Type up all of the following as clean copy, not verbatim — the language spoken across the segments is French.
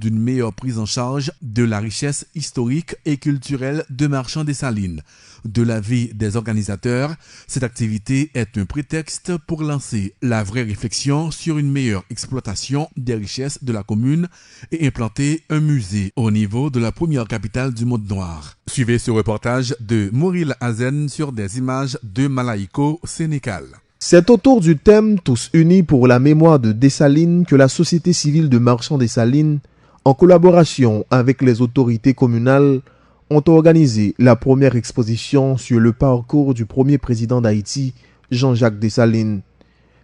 d'une meilleure prise en charge de la richesse historique et culturelle de Marchand des Salines. De l'avis des organisateurs, cette activité est un prétexte pour lancer la vraie réflexion sur une meilleure exploitation des richesses de la commune et implanter un musée au niveau de la première capitale du monde noir. Suivez ce reportage de Mouril Hazen sur des images de Malaïko, Sénégal. C'est autour du thème Tous unis pour la mémoire de Dessalines que la société civile de Marchand des Salines, en collaboration avec les autorités communales, ont organisé la première exposition sur le parcours du premier président d'Haïti, Jean-Jacques Dessalines.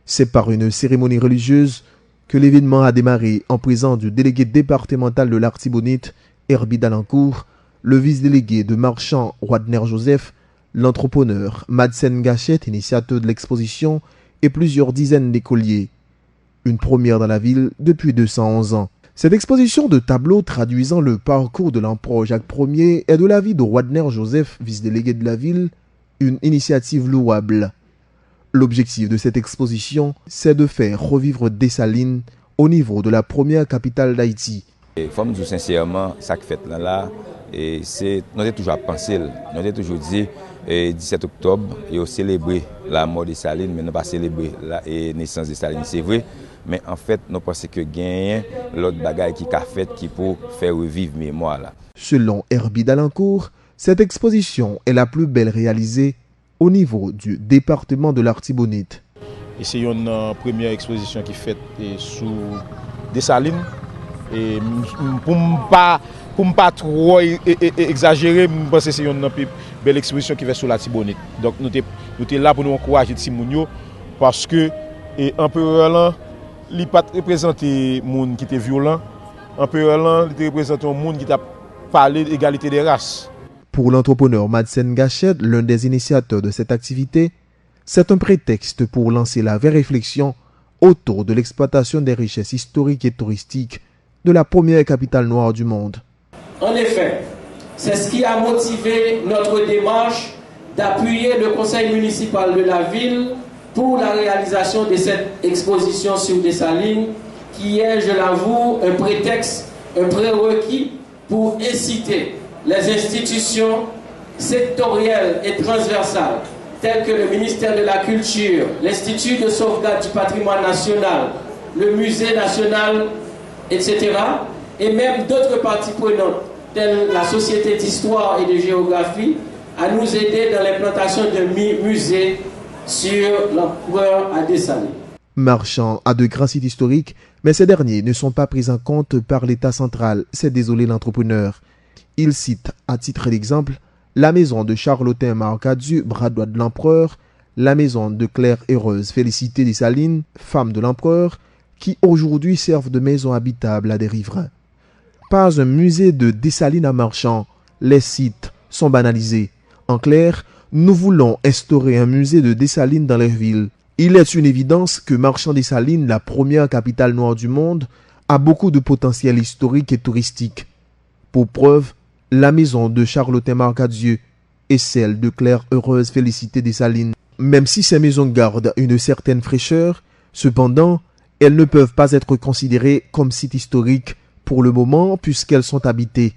C'est par une cérémonie religieuse que l'événement a démarré en présence du délégué départemental de l'Artibonite, Herbie Dalancourt, le vice-délégué de Marchand, Wadner Joseph, l'entrepreneur Madsen Gachette, initiateur de l'exposition, et plusieurs dizaines d'écoliers. Une première dans la ville depuis 211 ans. Cette exposition de tableaux traduisant le parcours de l'empereur Jacques Ier est de l'avis de Wadner Joseph, vice-délégué de la ville, une initiative louable. L'objectif de cette exposition, c'est de faire revivre Dessalines au niveau de la première capitale d'Haïti. Il faut me dire sincèrement, ça qui fait là, et c'est, nous avons toujours pensé, nous avons toujours dit, 17 octobre, et on célébrer la mort de Dessalines, mais nous pas célébrer la naissance de Dessalines, c'est vrai. Mais en fait, nous pensons que gagne l'autre bagaille qui a fait qui peut faire revivre mémoire là. Selon Herbie Dalancourt, cette exposition est la plus belle réalisée au niveau du département de l'Artibonite. Et c'est une première exposition qui est faite sous Dessalines. Et pour ne pas trop exagérer, je pense que c'est une belle exposition qui est faite sur l'Artibonite. Donc nous sommes là pour nous encourager Timounio parce que l'empereur là, il n'a pas représenté les gens qui étaient violents. L'empereur là, il représente un monde qui a parlé d'égalité des races. Pour l'entrepreneur Madsen Gachette, l'un des initiateurs de cette activité, c'est un prétexte pour lancer la vraie réflexion autour de l'exploitation des richesses historiques et touristiques de la première capitale noire du monde. En effet, c'est ce qui a motivé notre démarche d'appuyer le conseil municipal de la ville pour la réalisation de cette exposition sur Dessalines, qui est, je l'avoue, un prétexte, un prérequis pour inciter les institutions sectorielles et transversales, telles que le ministère de la Culture, l'Institut de sauvegarde du patrimoine national, le Musée national, etc., et même d'autres parties prenantes, telles la Société d'histoire et de géographie, à nous aider dans l'implantation de musées sur l'empereur à Dessalines. Marchand a de grands sites historiques, mais ces derniers ne sont pas pris en compte par l'État central, s'est désolé l'entrepreneur. Il cite, à titre d'exemple, la maison de Charlotin Marcadieu, bras droit de l'empereur, la maison de Claire Heureuse Félicité Dessalines, femme de l'empereur, qui aujourd'hui servent de maison habitable à des riverains. Pas un musée de Dessalines à Marchand, les sites sont banalisés. En clair, nous voulons instaurer un musée de Dessalines dans les villes. Il est une évidence que Marchand des Salines, la première capitale noire du monde, a beaucoup de potentiel historique et touristique. Pour preuve, la maison de Charlotin Marcadieu et celle de Claire Heureuse Félicité Dessalines. Même si ces maisons gardent une certaine fraîcheur, cependant, elles ne peuvent pas être considérées comme sites historiques pour le moment puisqu'elles sont habitées.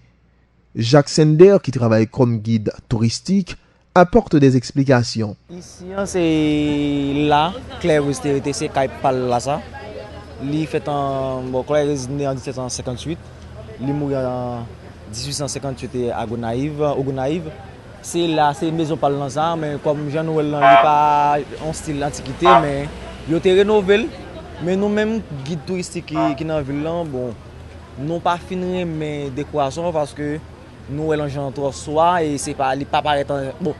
Jacques Sender, qui travaille comme guide touristique, apporte des explications. Ici, c'est là, Claire c'est Kaipal là ça. Il fait Claire est né en 1758, il est mort en 1858 à Gonaïve. C'est là, c'est une maison par ça, mais comme Jean-Noël, il n'est pas en style antiquité, mais il a été rénové. Mais nous-mêmes, guides touristiques qui sont dans la ville, bon, nous n'avons pas fini mes décorations parce que nous mélangeons trop soir et c'est pas paraître bon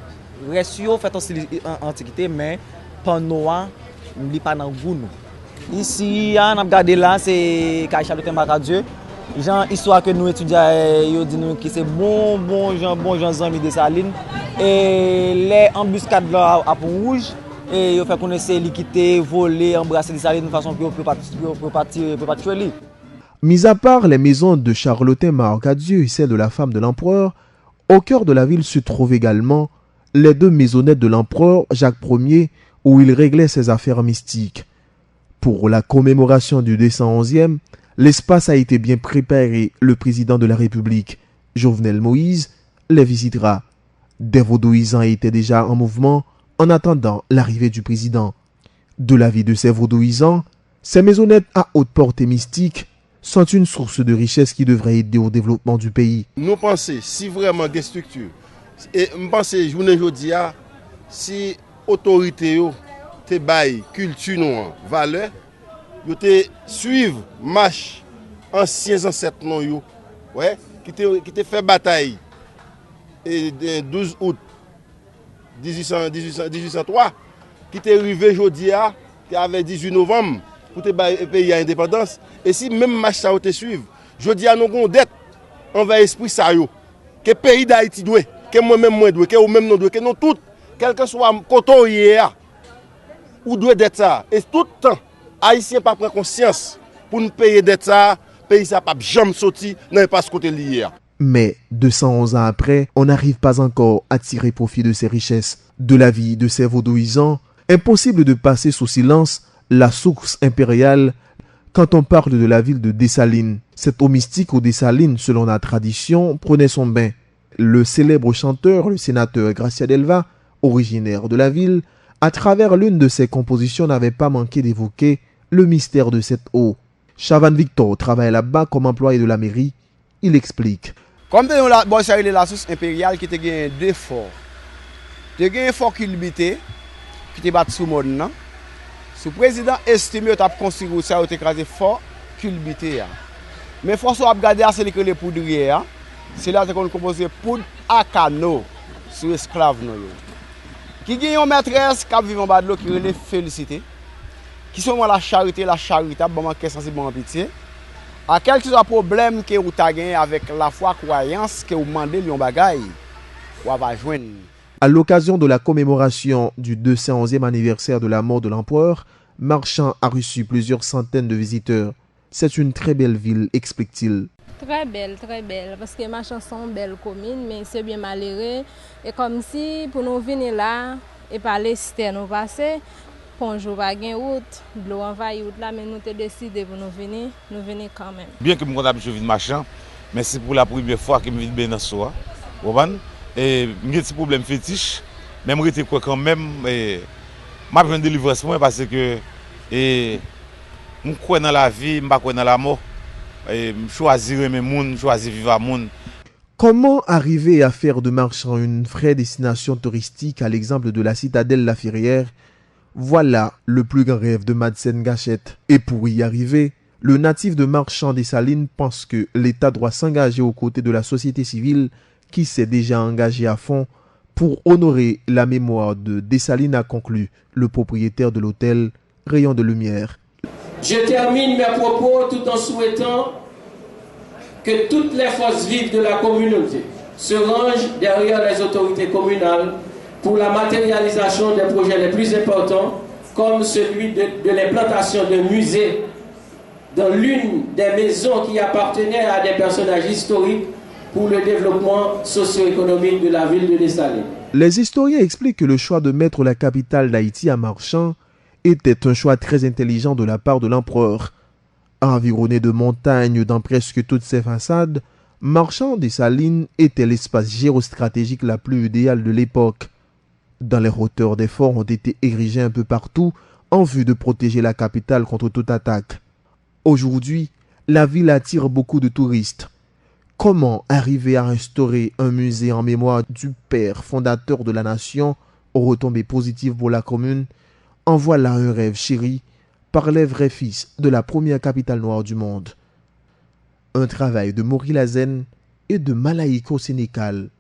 ratio fait en style antiquité mais panneau il pas dans goût nous ici on a regardé là c'est Charlotin Marcadieu genre histoire que nous étudiants yo dit nous que c'est bon gens amis de Dessalines et les embuscades là à Pont-Rouge et yo fait connaître liquider voler embrasser Dessalines de façon que peut pas tuer. Mis à part les maisons de Charlotin Marcadieu et celle de la femme de l'empereur, au cœur de la ville se trouvent également les deux maisonnettes de l'empereur Jacques Ier où il réglait ses affaires mystiques. Pour la commémoration du 211e, L'espace a été bien préparé. Le président de la République, Jovenel Moïse, les visitera. Des vaudouisants étaient déjà en mouvement en attendant l'arrivée du président. De l'avis de ces vaudouisants, ces maisonnettes à haute portée mystique sont une source de richesse qui devrait aider au développement du pays. Nous pensons, si vraiment des structures, et nous pensons, journée aujourd'hui, si autorité te baille culture nous valeur, yo te suivre marche anciens ancêtres non yo, ouais, qui te fait bataille et 12 août 1803, qui te arrivé aujourd'hui qui avait 18 novembre pour te bailler pays à indépendance, et si même marche ça te suivre, aujourd'hui nous avons dette envers esprit ça yo, que pays d'Haïti doit, que moi-même moi doit, que ou même nous doit, que nous tout, quel que soit côté hier ou doit d'être ça, et tout le temps Haïtien pas prendre conscience pour nous payer dette ça, pays ça pas jamais sorti dans pas ce côté hier. Mais 211 ans après, on n'arrive pas encore à tirer profit de ces richesses. De la vie de ces vaudouisants, impossible de passer sous silence la source impériale quand on parle de la ville de Dessalines. Cette eau mystique aux Dessalines, selon la tradition, prenait son bain. Le célèbre chanteur, le sénateur Gracia Delva, originaire de la ville, à travers l'une de ses compositions, n'avait pas manqué d'évoquer le mystère de cette eau. Chavan Victor travaille là-bas comme employé de la mairie. Il explique. Comme nous avons la source impériale qui a deux forts. Il y a un fort qui limité, qui est battu sous le monde. Le président estime qu'il a construit ça, il a écrasé fort qui limité. Mais il faut regarder c'est que les poudriers. C'est là qu'on compose poudre à canot sur esclaves. Qui a une maîtresse qui vit en bas de l'eau qui est félicité. Qui sont la charité, bon sensible, bon pitié. À quel que soit le problème que vous avez avec la foi croyance que vous demandez un bagay, vous va joindre. À l'occasion de la commémoration du 211e anniversaire de la mort de l'empereur, Marchand a reçu plusieurs centaines de visiteurs. C'est une très belle ville, explique-t-il. Très belle, parce que Marchand sont belle commune, mais c'est bien malheureux. Et comme si pour nous venir là et parler, c'était nous passer. Bonjour, pas de route, de l'eau envahie route là, mais nous avons décidé pour nous venir quand même. Bien que je suis habitué à vivre Marchand, mais c'est pour la première fois que je vis bien dans ce soir. Et j'ai des problèmes fétiches, mais je suis quand même. Je suis délivré parce que je crois dans la vie, je ne crois pas dans la mort. Je choisis mes gens, je choisis vivre à monde. Comment arriver à faire de Marchand une vraie destination touristique à l'exemple de la citadelle La Ferrière? Voilà le plus grand rêve de Madsen Gachette. Et pour y arriver, le natif de Marchand des Salines pense que l'État doit s'engager aux côtés de la société civile qui s'est déjà engagée à fond pour honorer la mémoire de Dessalines, a conclu le propriétaire de l'hôtel Rayon de Lumière. Je termine mes propos tout en souhaitant que toutes les forces vives de la communauté se rangent derrière les autorités communales pour la matérialisation des projets les plus importants, comme celui de l'implantation d'un musée dans l'une des maisons qui appartenaient à des personnages historiques pour le développement socio-économique de la ville de Dessalines. Les historiens expliquent que le choix de mettre la capitale d'Haïti à Marchand était un choix très intelligent de la part de l'empereur. Environné de montagnes dans presque toutes ses façades, Marchand des Salines était l'espace géostratégique la plus idéale de l'époque. Dans les hauteurs des forts ont été érigés un peu partout en vue de protéger la capitale contre toute attaque. Aujourd'hui, la ville attire beaucoup de touristes. Comment arriver à instaurer un musée en mémoire du père fondateur de la nation aux retombées positives pour la commune? En voilà un rêve chéri par les vrais fils de la première capitale noire du monde. Un travail de Maury Lazen et de Malaïko Sénécal.